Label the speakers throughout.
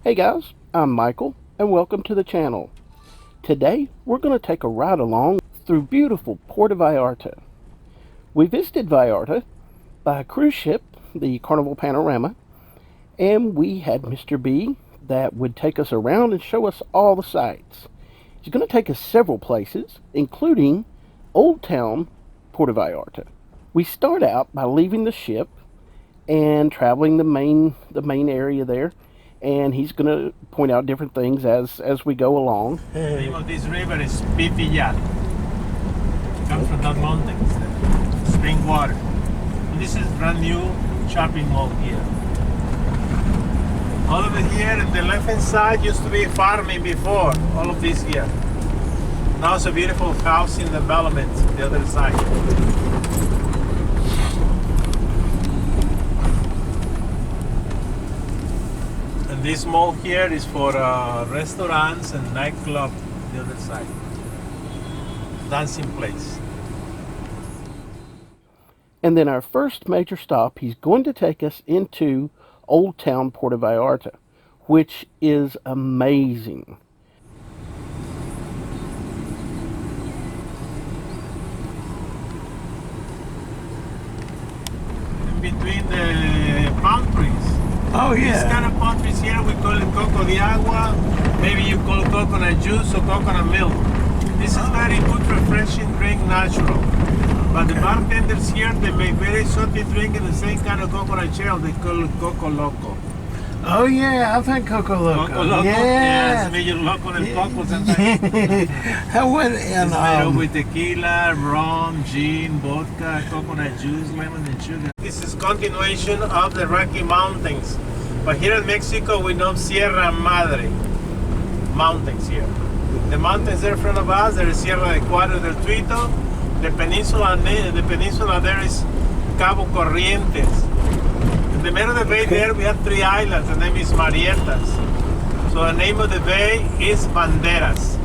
Speaker 1: Hey guys, I'm Michael and welcome to the channel. Today we're going to take a ride along through beautiful Puerto Vallarta. We visited Vallarta by a cruise ship, the Carnival Panorama, and we had Mr. B that would take us around and show us all the sights. He's going to take us several places, including Old Town Puerto Vallarta. We start out by leaving the ship and traveling the main area there, and he's going to point out different things as we go along.
Speaker 2: The name of this river is Pitillat. It comes from that mountain, spring water. And this is brand new shopping mall here. All over here on the left hand side used to be farming before, all of this here. Now it's a beautiful housing development the other side. This mall here is for restaurants and nightclub the other side. Dancing place.
Speaker 1: And then our first major stop, he's going to take us into Old Town Puerto Vallarta, which is amazing.
Speaker 2: In between the palm trees.
Speaker 1: Oh yeah.
Speaker 2: This kind of palm trees here, we call it coco de agua. Maybe you call coconut juice or coconut milk. This is very good, refreshing drink, natural. But the bartenders here, they make very salty drink in the same kind of coconut shell. They call it coco loco.
Speaker 3: Oh yeah, I've had Coco Loco.
Speaker 2: Coco loco?
Speaker 3: Yes.
Speaker 2: Yes, medio loco en el coco sometimes.
Speaker 3: How would
Speaker 2: It's made up with tequila, rum, gin, vodka, coconut juice, lemon and sugar. This is continuation of the Rocky Mountains. But here in Mexico, we know Sierra Madre mountains here. The mountains there in front of us, there is Sierra de Cuadro del Tuito. The peninsula there is Cabo Corrientes. In the middle of the bay there, we have three islands. The name is Marietas. So the name of the bay is Banderas.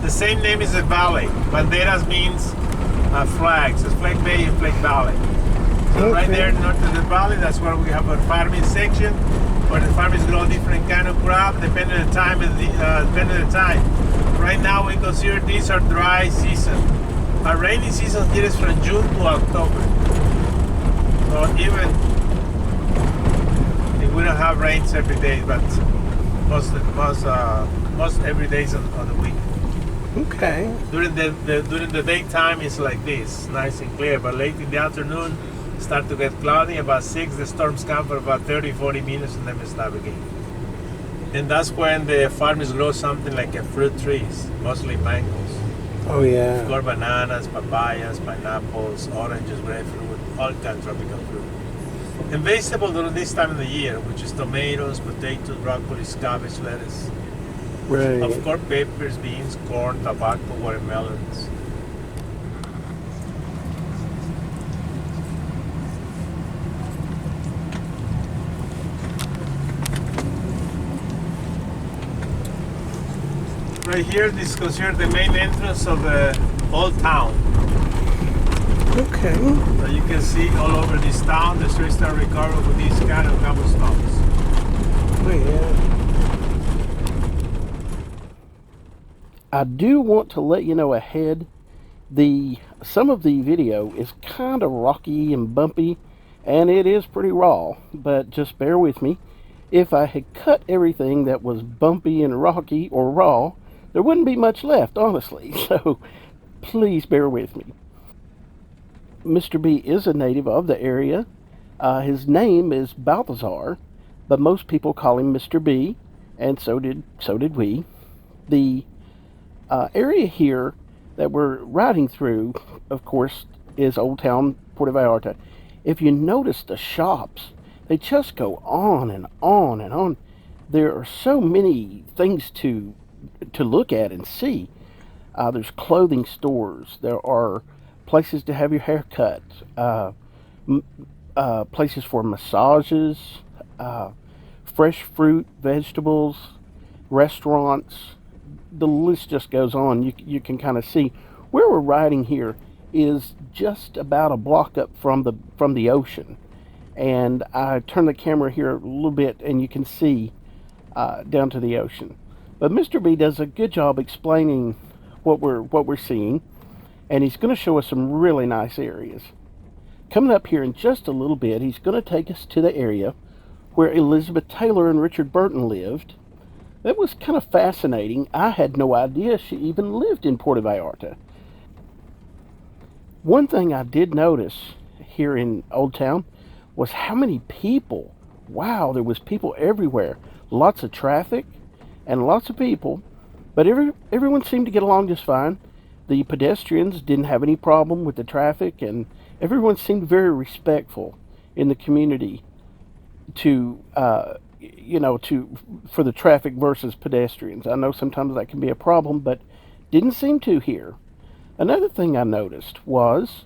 Speaker 2: The same name is the valley. Banderas means flags. It's Flag Bay and Flag Valley. So right there north of the valley, that's where we have a farming section, where the farmers grow different kind of crop depending on the time. Right now we consider these our dry season. Our rainy season here is from June to October. So even if we don't have rains every day, but most every day on the week.
Speaker 3: Okay.
Speaker 2: During the daytime it's like this, nice and clear, but late in the afternoon start to get cloudy. About 6 the storms come for about 30-40 minutes and then they stop again. And that's when the farmers grow something like a fruit trees, mostly mangoes.
Speaker 3: Oh yeah.
Speaker 2: Of course, bananas, papayas, pineapples, oranges, grapefruit, all kind of tropical fruit. And vegetables during this time of the year, which is tomatoes, potatoes, broccoli, cabbage, lettuce.
Speaker 3: Right.
Speaker 2: Of course, peppers, beans, corn, tobacco, watermelons. Right here, this is considered the main entrance of the old town.
Speaker 3: Okay.
Speaker 2: So you can see all over this town, the streets are covered with these kind of cobblestones.
Speaker 3: Oh yeah.
Speaker 1: I do want to let you know ahead, some of the video is kind of rocky and bumpy, and it is pretty raw, but just bear with me. If I had cut everything that was bumpy and rocky or raw, there wouldn't be much left, honestly, so please bear with me. Mr. B is a native of the area. His name is Balthazar, but most people call him Mr. B, and so did we. The area here that we're riding through, of course, is Old Town Puerto Vallarta. If you notice the shops, they just go on and on and on. There are so many things to look at and see. There's clothing stores. There are places to have your hair cut. Places for massages. Fresh fruit, vegetables, restaurants. The list just goes on. You can kind of see where we're riding here is just about a block up from the ocean. And I turn the camera here a little bit and you can see down to the ocean. But Mr. B does a good job explaining what we're seeing, and he's going to show us some really nice areas. Coming up here in just a little bit, he's going to take us to the area where Elizabeth Taylor and Richard Burton lived. That was kind of fascinating. I had no idea she even lived in Puerto Vallarta. One thing I did notice here in Old Town was how many people. Wow, there was people everywhere. Lots of traffic and lots of people, but everyone seemed to get along just fine. The pedestrians didn't have any problem with the traffic, and everyone seemed very respectful in the community to for the traffic versus pedestrians. I know sometimes that can be a problem, but didn't seem to here. Another thing I noticed was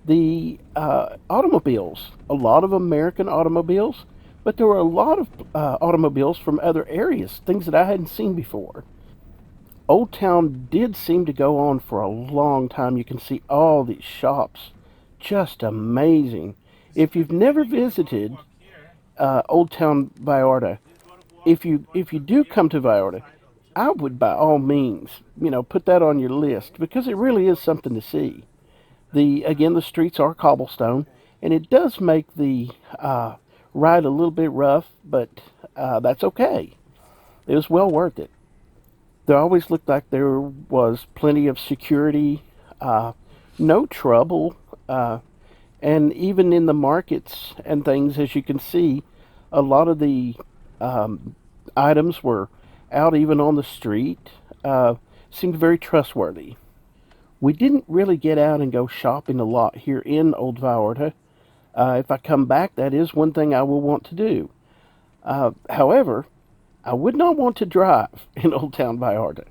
Speaker 1: the automobiles. A lot of American automobiles, but there were a lot of automobiles from other areas, things that I hadn't seen before. Old Town did seem to go on for a long time. You can see all these shops. Just amazing. If you've never visited Old Town Vallarta, if you do come to Vallarta, I would by all means, put that on your list, because it really is something to see. The streets are cobblestone, and it does make the ride a little bit rough, but that's okay. It was well worth it. There always looked like there was plenty of security, no trouble, and even in the markets and things, as you can see, a lot of the items were out even on the street. Seemed very trustworthy. We didn't really get out and go shopping a lot here in Old Vallarta. If I come back, that is one thing I will want to do. However, I would not want to drive in Old Town Vallarta.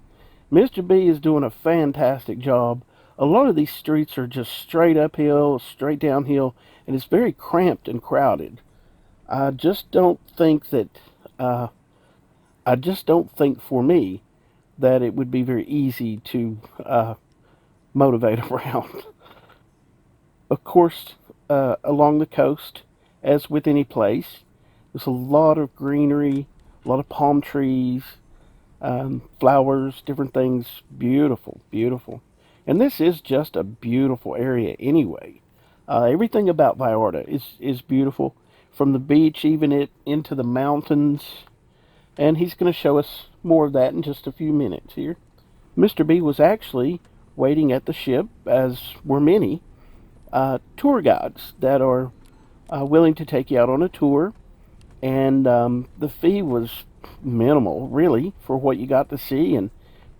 Speaker 1: Mr. B is doing a fantastic job. A lot of these streets are just straight uphill, straight downhill, and it's very cramped and crowded. I just don't think for me that it would be very easy to motivate around. Of course, along the coast, as with any place, there's a lot of greenery, a lot of palm trees, flowers, different things. Beautiful, beautiful. And this is just a beautiful area anyway. Everything about Vallarta is beautiful, from the beach even into the mountains. And he's going to show us more of that in just a few minutes here. Mr. B was actually waiting at the ship, as were many tour guides that are willing to take you out on a tour. And the fee was minimal, really, for what you got to see. And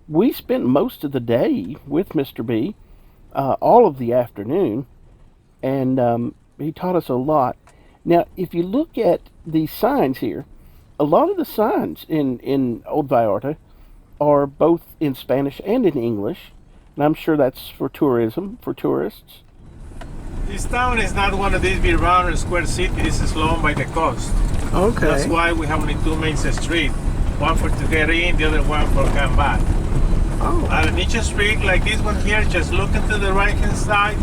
Speaker 1: we spent most of the day with Mr. B, all of the afternoon, and he taught us a lot. Now, if you look at the signs here, a lot of the signs in Old Vallarta are both in Spanish and in English, and I'm sure that's for tourism, for tourists.
Speaker 2: This town is not one of these big round and square cities. This is long by the coast.
Speaker 3: Okay.
Speaker 2: That's why we have only two main streets. One for to get in, the other one for come back.
Speaker 3: Oh.
Speaker 2: And on each street, like this one here, just looking to the right hand side,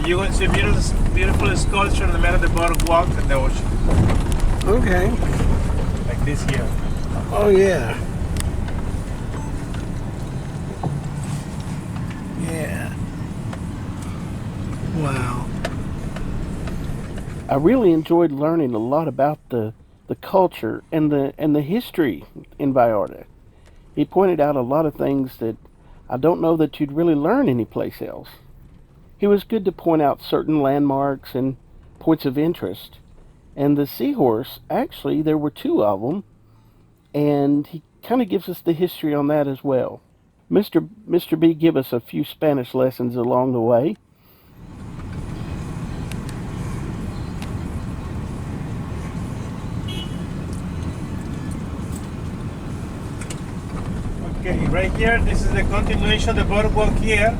Speaker 2: you're going to see a beautiful sculpture in the middle of the boardwalk and the ocean.
Speaker 3: Okay.
Speaker 2: Like this here.
Speaker 3: Oh, yeah. Yeah. Wow.
Speaker 1: I really enjoyed learning a lot about the culture and the history in Vallarta. He pointed out a lot of things that I don't know that you'd really learn anyplace else. He was good to point out certain landmarks and points of interest. And the seahorse, actually, there were two of them, and he kind of gives us the history on that as well. Mr. B gave us a few Spanish lessons along the way.
Speaker 2: Okay, right here, this is the continuation of the boardwalk here.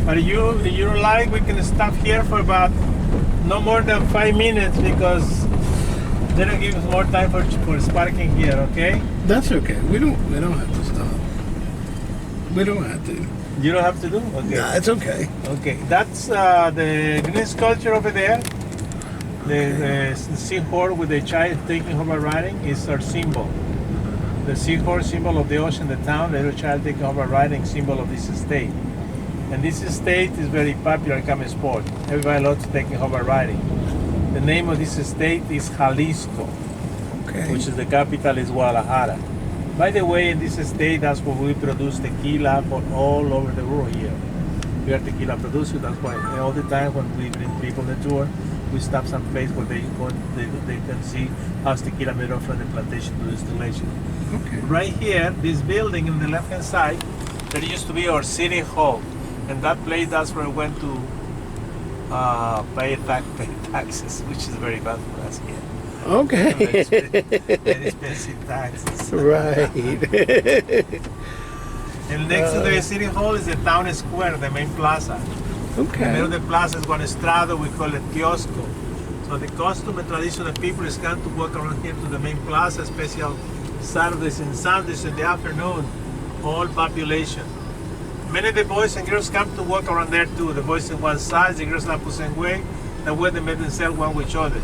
Speaker 2: But you don't like, we can stop here for about no more than 5 minutes, because they don't give us more time for parking here, okay?
Speaker 3: That's okay. We don't have to stop. We don't have to.
Speaker 2: You don't have to do? Okay.
Speaker 3: Nah, it's okay.
Speaker 2: Okay, that's the green sculpture over there. The seahorse with the child taking horseback riding is our symbol. The seahorse, symbol of the ocean, the town, little child taking over riding, symbol of this state. And this state is very popular come sport. Everybody loves taking over riding. The name of this state is Jalisco,
Speaker 3: Okay.
Speaker 2: which is the capital is Guadalajara. By the way, in this state, that's where we produce tequila for all over the world here. We are tequila producers. That's why all the time when we bring people on the tour, we stop some place where they can see how tequila made from the plantation to distillation.
Speaker 3: Okay.
Speaker 2: Right here, this building in the left-hand side, there used to be our city hall. And that place, that's where I went to pay taxes, which is very bad for us here.
Speaker 3: Okay.
Speaker 2: Very expensive taxes.
Speaker 3: Right.
Speaker 2: And next to the city hall is the town square, the main plaza. In the middle
Speaker 3: Okay.
Speaker 2: of the plaza is one estrado, we call it kiosco. So the custom and tradition of people is come to walk around here to the main plaza, especially Saturdays and Sundays in the afternoon, all population. Many of the boys and girls come to walk around there too. The boys on one side, the girls on the opposite way. That way they make themselves one with each other.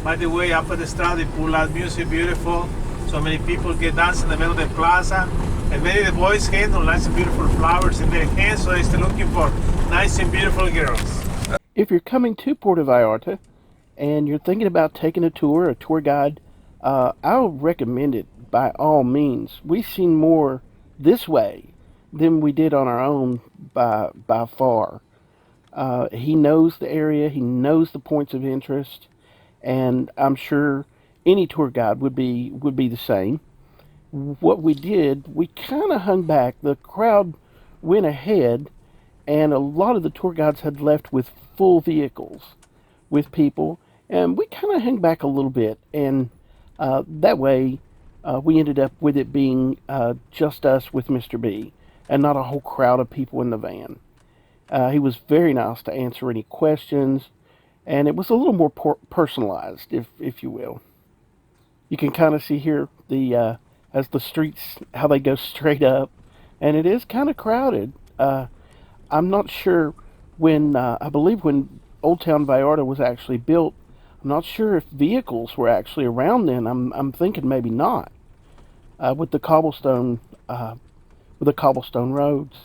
Speaker 2: By the way, after the estrada, they pull out music, beautiful. So many people get dancing in the middle of the plaza. And many of the boys handle nice and beautiful flowers in their hands, so they're still looking for nice and beautiful girls.
Speaker 1: If you're coming to Puerto Vallarta and you're thinking about taking a tour, a tour guide, I'll recommend it by all means. We've seen more this way than we did on our own by far. He knows the area, he knows the points of interest, and I'm sure any tour guide would be the same. What we did, we kind of hung back. The crowd went ahead, and a lot of the tour guides had left with full vehicles with people, and we kind of hung back a little bit, and that way we ended up with it being just us with Mr. B and not a whole crowd of people in the van. He was very nice to answer any questions, and it was a little more personalized, if you will. You can kind of see here the as the streets, how they go straight up, and it is kind of crowded. I'm not sure when, I believe when Old Town Vallarta was actually built, I'm not sure if vehicles were actually around then. I'm thinking maybe not. With the cobblestone roads,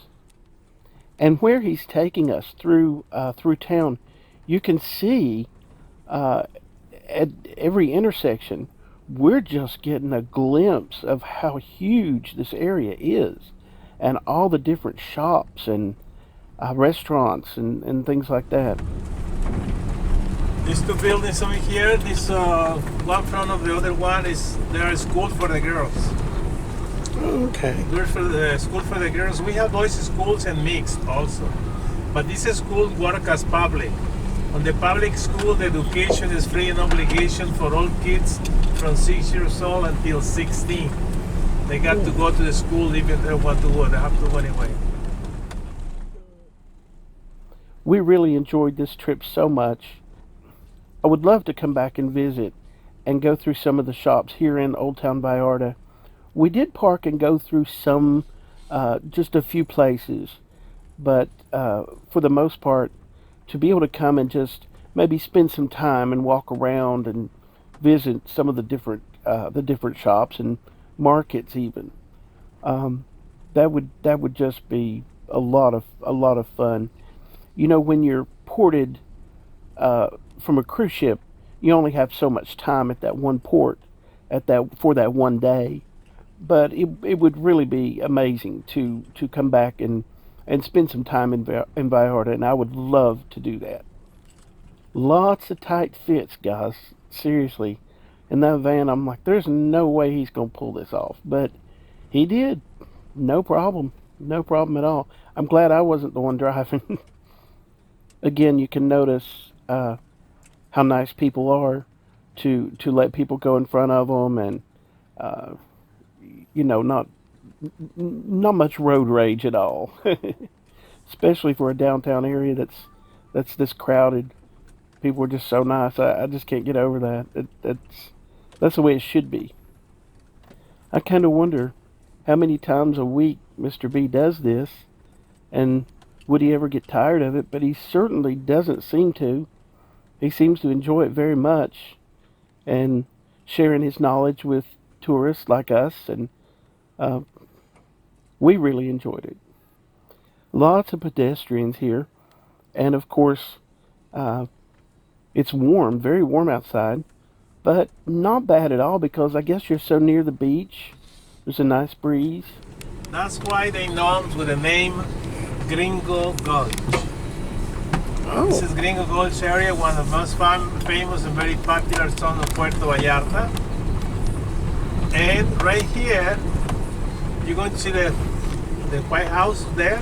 Speaker 1: and where he's taking us through town, you can see at every intersection, we're just getting a glimpse of how huge this area is, and all the different shops and restaurants and things like that.
Speaker 2: These two buildings over here, this one front of the other one is there are schools for the girls.
Speaker 3: Okay.
Speaker 2: There's for the school for the girls. We have boys schools and mixed also, but this school work as public. On the public school, the education is free and obligation for all kids from 6 years old until 16. They got to go to the school even if they don't want to go. They have to go anyway.
Speaker 1: We really enjoyed this trip so much. I would love to come back and visit and go through some of the shops here in Old Town Vallarta. We did park and go through some, just a few places, but for the most part, to be able to come and just maybe spend some time and walk around and visit some of the different shops and markets even, that would just be a lot of fun. You know, when you're ported from a cruise ship, you only have so much time at that one port for that one day. But it would really be amazing to come back and spend some time in Vallarta, and I would love to do that. Lots of tight fits, guys. Seriously. In that van, I'm like, there's no way he's going to pull this off. But he did. No problem. No problem at all. I'm glad I wasn't the one driving. Again, you can notice how nice people are to let people go in front of them, and not much road rage at all, especially for a downtown area that's this crowded. People are just so nice. I just can't get over that. That's the way it should be. I kind of wonder how many times a week Mr. B does this, and would he ever get tired of it? But he certainly doesn't seem to. He seems to enjoy it very much, and sharing his knowledge with tourists like us, and We really enjoyed it. Lots of pedestrians here, and of course, it's warm, very warm outside, but not bad at all because I guess you're so near the beach. There's a nice breeze.
Speaker 2: That's why they know him with the name Gringo Gulch.
Speaker 1: Oh.
Speaker 2: This is Gringo Gulch area, one of the most famous and very popular zones of Puerto Vallarta. And right here, you're going to see the White House there.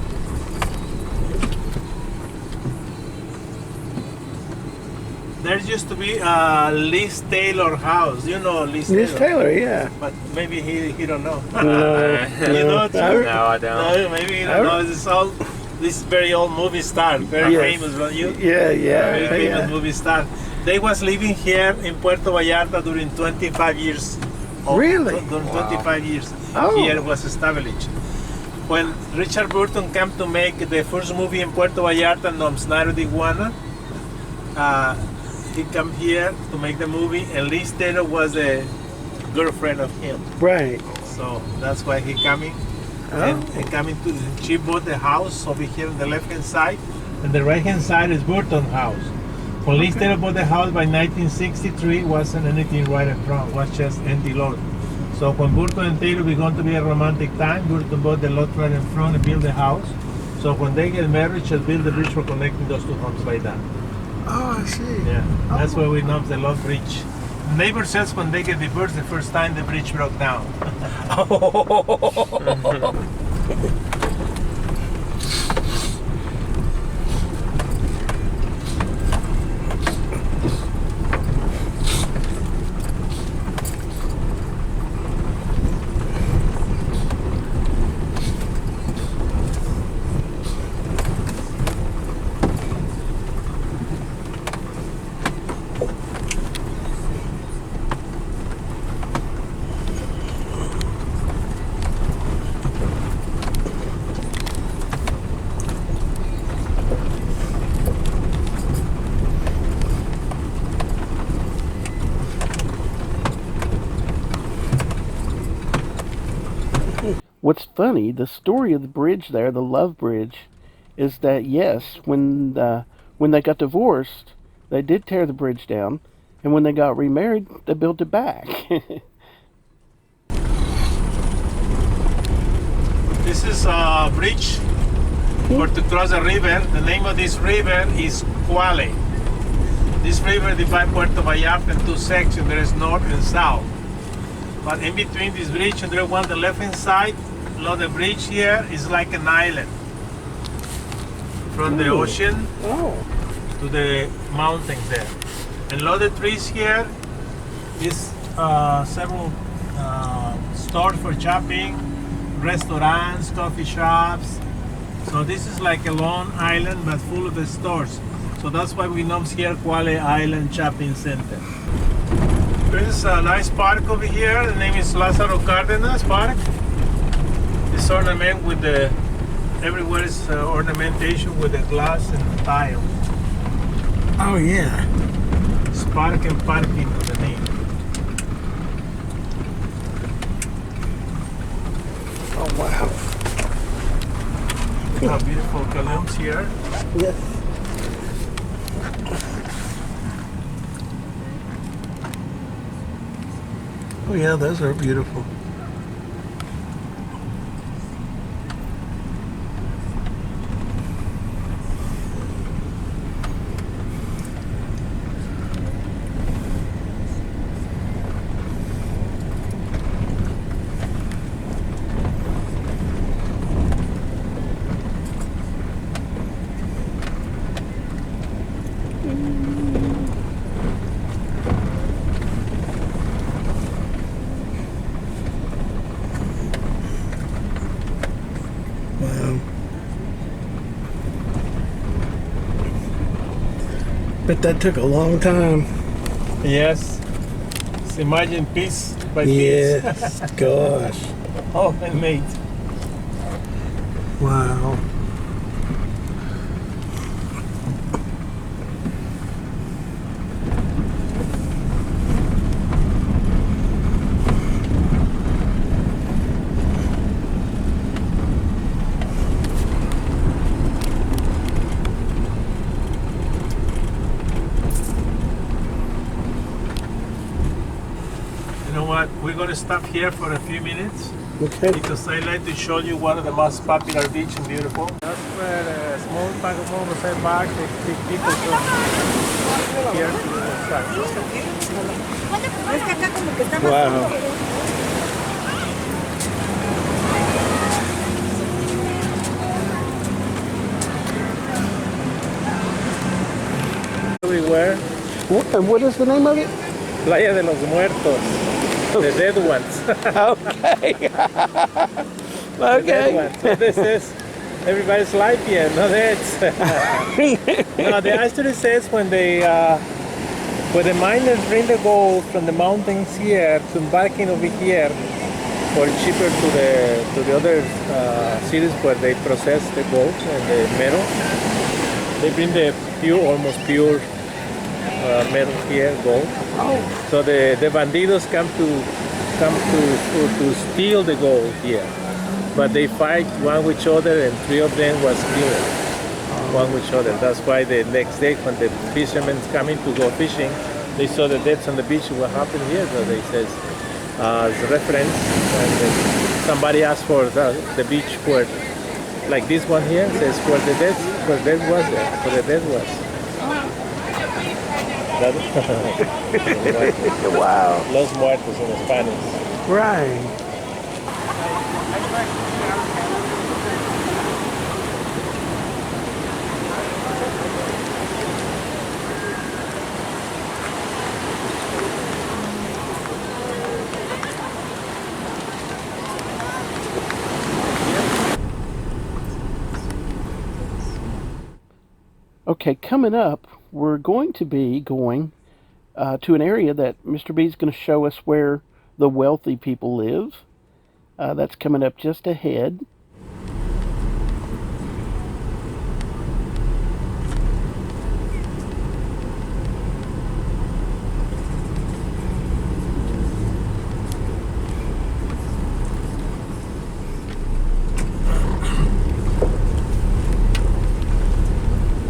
Speaker 2: There used to be a Liz Taylor house. You know Liz Taylor?
Speaker 3: Liz Taylor, yeah.
Speaker 2: But maybe he don't know.
Speaker 3: No,
Speaker 2: You know too?
Speaker 4: No, I don't.
Speaker 2: No, maybe you don't know. This very old movie star, very
Speaker 3: Yes.
Speaker 2: famous, right? You?
Speaker 3: Yeah,
Speaker 2: Very famous
Speaker 3: yeah.
Speaker 2: movie star. They was living here in Puerto Vallarta during 25 years.
Speaker 3: Really?
Speaker 2: During 25 years.
Speaker 3: Oh.
Speaker 2: Here was established. When Richard Burton came to make the first movie in Puerto Vallarta, Noms Nairo de Iguana, he came here to make the movie, and Liz Taylor was a girlfriend of him.
Speaker 3: Right.
Speaker 2: So that's why he coming. And coming to she bought the house over here on the left hand side, and the right hand side is Burton house. When Liz Taylor bought the house by 1963, wasn't anything right and wrong, was just empty lot. So when Burton and Taylor began to be a romantic time, Burton bought the lot right in front and built the house. So when they get married, she'll build the bridge for connecting those two homes by that.
Speaker 3: Oh, I see.
Speaker 2: Yeah, that's why we know the Love Bridge. Neighbor says when they get divorced, the first time the bridge broke down.
Speaker 1: What's funny, the story of the bridge there, the Love Bridge, is that yes, when they got divorced, they did tear the bridge down, and when they got remarried, they built it back.
Speaker 2: This is a bridge for to cross a river. The name of this river is Quale. This river divides Puerto Vallarta in two sections. There is north and south. But in between this bridge and the one on the left hand side, below the bridge here is like an island. From the ocean to the mountains there. And below the trees here is several stores for shopping, restaurants, coffee shops. So this is like a long island but full of the stores. So that's why we know here Quale Island Shopping Center. There's a nice park over here. The name is Lázaro Cárdenas Park. It's ornament with the, everywhere is ornamentation with the glass and the tile.
Speaker 3: Oh, yeah.
Speaker 2: It's Park and Parking, the name.
Speaker 3: Oh, wow.
Speaker 2: Look how beautiful columns here.
Speaker 3: Yes. Oh, yeah, those are beautiful. But that took a long time.
Speaker 2: Yes. Just imagine piece by
Speaker 3: Yes,
Speaker 2: piece.
Speaker 3: gosh.
Speaker 2: All handmade.
Speaker 3: Wow.
Speaker 2: going to stop here for a few minutes
Speaker 1: Okay.
Speaker 2: because I like to show you one of the most popular beaches and beautiful. That's where a small motorcycle back, they take people from here to the start.
Speaker 1: Wow.
Speaker 2: Everywhere.
Speaker 1: What is the name of it?
Speaker 2: Playa de los Muertos. The dead ones.
Speaker 1: Okay.
Speaker 2: The dead ones. So this is everybody's life here, no deads. No, the history says when the miners bring the gold from the mountains here to embarking over here for cheaper to the other cities where they process the gold and the metal. They bring the pure, almost pure metal here, gold.
Speaker 1: Oh.
Speaker 2: So the bandidos come to steal the gold here, but they fight one with each other, and 3 of them was killed, one with each other. That's why the next day when the fishermen coming to go fishing, they saw the deaths on the beach. What happened here? So they says as a reference, and then somebody asked for the beach where, like this one here says where the death was there, where the death was.
Speaker 1: Wow.
Speaker 2: Los Muertos in Spanish.
Speaker 1: Right. Okay, coming up, we're going to be going to an area that Mr. B is going to show us where the wealthy people live. That's coming up just ahead.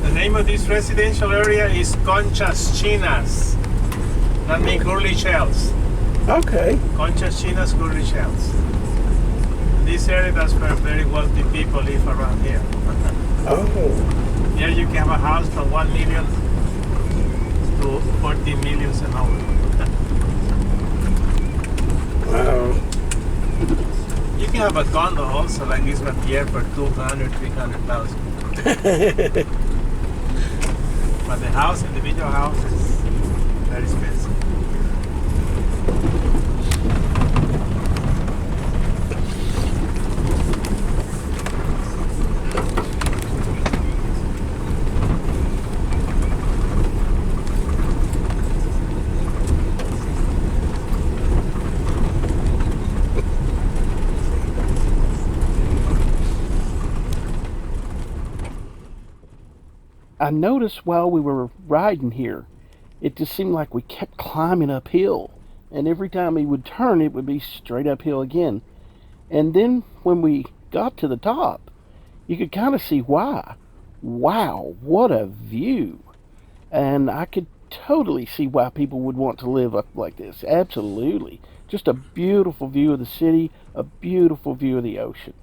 Speaker 2: The name of this residential area is Conchas Chinas. That means curly shells.
Speaker 1: Okay.
Speaker 2: Conchas Chinas, curly shells. This area, that's where very wealthy people live around here.
Speaker 1: Oh.
Speaker 2: Here you can have a house from 1 million to 14 million and over.
Speaker 1: Wow.
Speaker 2: You can have a condo also like this one here for 200, 300,000. But the house, individual house, is very expensive.
Speaker 1: I noticed while we were riding here, it just seemed like we kept climbing uphill. And every time we would turn, it would be straight uphill again. And then when we got to the top, you could kind of see why. Wow, what a view. And I could totally see why people would want to live up like this. Absolutely. Just a beautiful view of the city, a beautiful view of the ocean.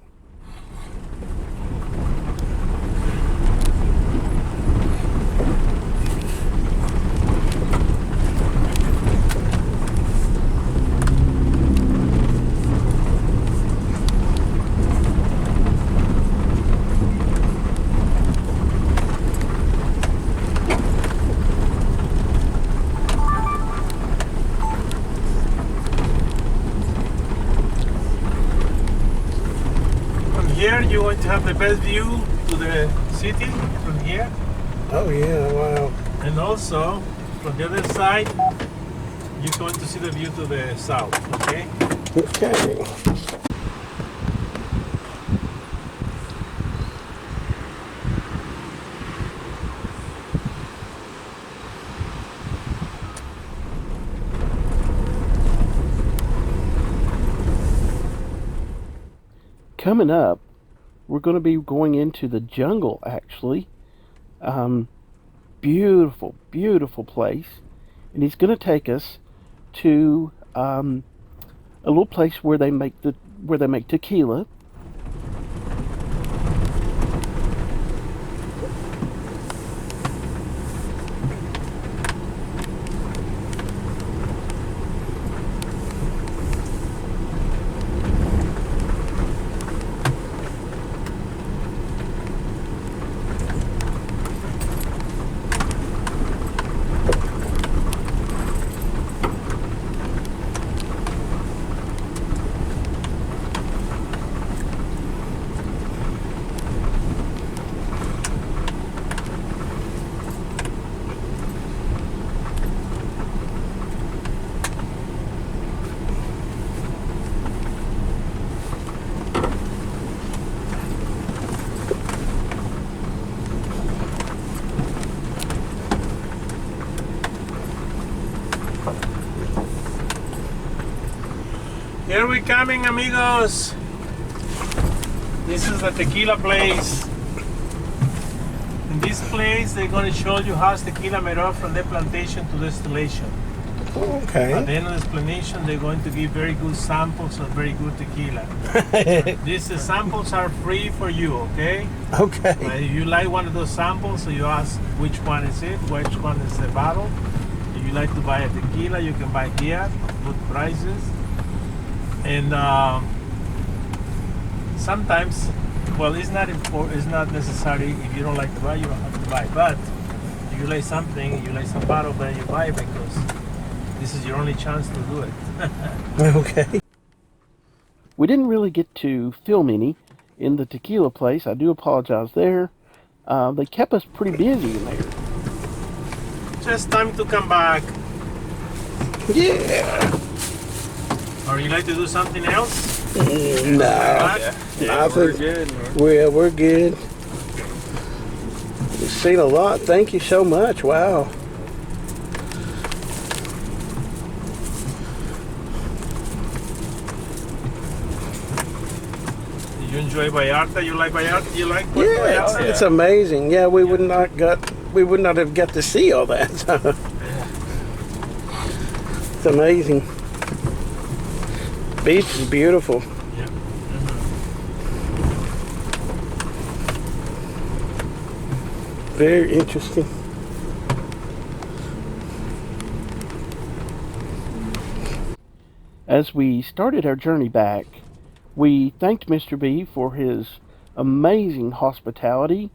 Speaker 2: Here you're going to have the best view to the city from here.
Speaker 1: Oh yeah, wow.
Speaker 2: And also from the other side you're going to see the view to the south, okay?
Speaker 1: Okay. Coming up, we're going to be going into the jungle, actually. Beautiful, beautiful place. And he's going to take us to a little place where they make tequila.
Speaker 2: Here we coming, amigos. This is the tequila place. In this place, they're going to show you how tequila made up from the plantation to distillation.
Speaker 3: Okay.
Speaker 2: At the end of the explanation, they're going to give very good samples of very good tequila. These samples are free for you, okay?
Speaker 3: Okay.
Speaker 2: If you like one of those samples, so you ask which one is it, which one is the bottle. If you like to buy a tequila, you can buy here, good prices. And sometimes, well, it's not important. It's not necessary. If you don't like to buy, you don't have to buy. But if you like something, you like some bottle, then you buy it because this is your only chance to do it.
Speaker 3: Okay.
Speaker 1: We didn't really get to film any in the tequila place. I do apologize there. They kept us pretty busy in there.
Speaker 2: Just time to come back.
Speaker 3: Yeah.
Speaker 2: Or you like to do something else?
Speaker 3: No.
Speaker 4: Yeah, we're good.
Speaker 3: We're good. We've seen a lot. Thank you so much. Wow.
Speaker 2: Did you enjoy Vallarta? You like Vallarta? You like Puerto Vallarta?
Speaker 3: It's amazing. Yeah, we would not have got to see all that. It's amazing. Beach is beautiful.
Speaker 2: Yeah.
Speaker 3: Very interesting.
Speaker 1: As we started our journey back, we thanked Mr. B for his amazing hospitality.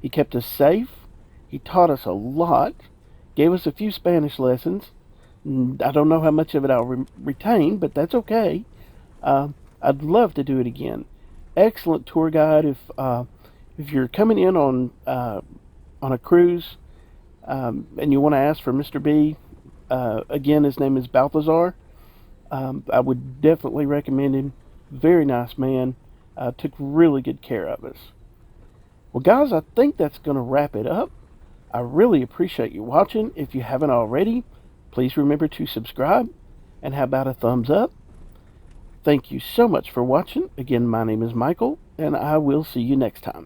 Speaker 1: He kept us safe. He taught us a lot, gave us a few Spanish lessons. I don't know how much of it I'll retain, but that's okay. I'd love to do it again. Excellent tour guide. If you're coming in on a cruise and you want to ask for Mr. B, again, his name is Balthazar. I would definitely recommend him. Very nice man. Took really good care of us. Well, guys, I think that's going to wrap it up. I really appreciate you watching. If you haven't already, please remember to subscribe, and how about a thumbs up? Thank you so much for watching. Again, my name is Michael, and I will see you next time.